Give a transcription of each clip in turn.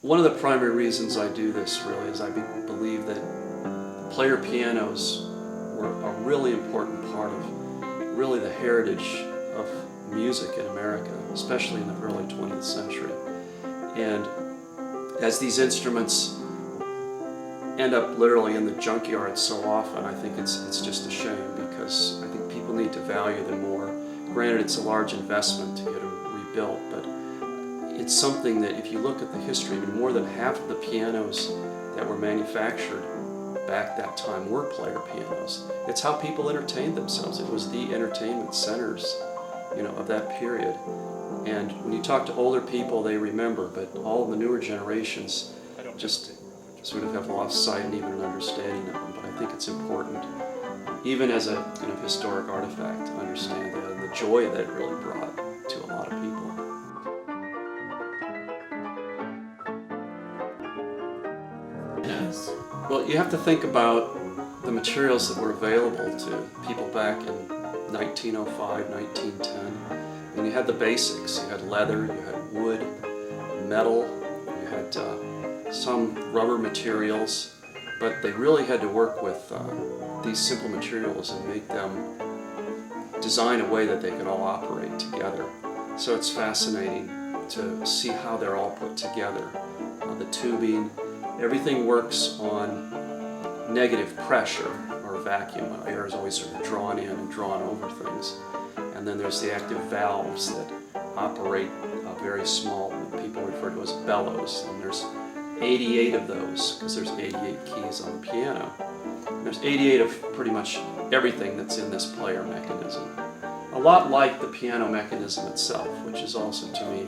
One of the primary reasons I do this really is I believe that player pianos were a really important part of really the heritage of music in America, especially in the early 20th century. And as these instruments end up literally in the junkyard so often, I think it's just a shame, because I think people need to value them more. Granted, it's a large investment to get them rebuilt, but it's something that if you look at the history, I mean, more than half of the pianos that were manufactured back that time were player pianos. It's how people entertained themselves. It was the entertainment centers, of that period. And when you talk to older people, they remember, but all the newer generations just sort of have lost sight and even an understanding of them. But I think it's important, even as a kind of historic artifact, to understand that and the joy that it really brought to a lot of people. Yes. Well, you have to think about the materials that were available to people back in 1905, 1910. And you had the basics. You had leather, you had wood, metal, you had some rubber materials, but they really had to work with these simple materials and make them design a way that they could all operate together. So it's fascinating to see how they're all put together. The tubing, everything works on negative pressure or vacuum. Air is always sort of drawn in and drawn over things. And then there's the active valves that operate very small, what people refer to as bellows. And there's 88 of those, because there's 88 keys on the piano. And there's 88 of pretty much everything that's in this player mechanism. A lot like the piano mechanism itself, which is also, to me,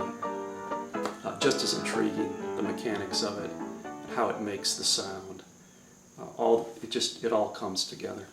just as intriguing, the mechanics of it, how it makes the sound. It all comes together.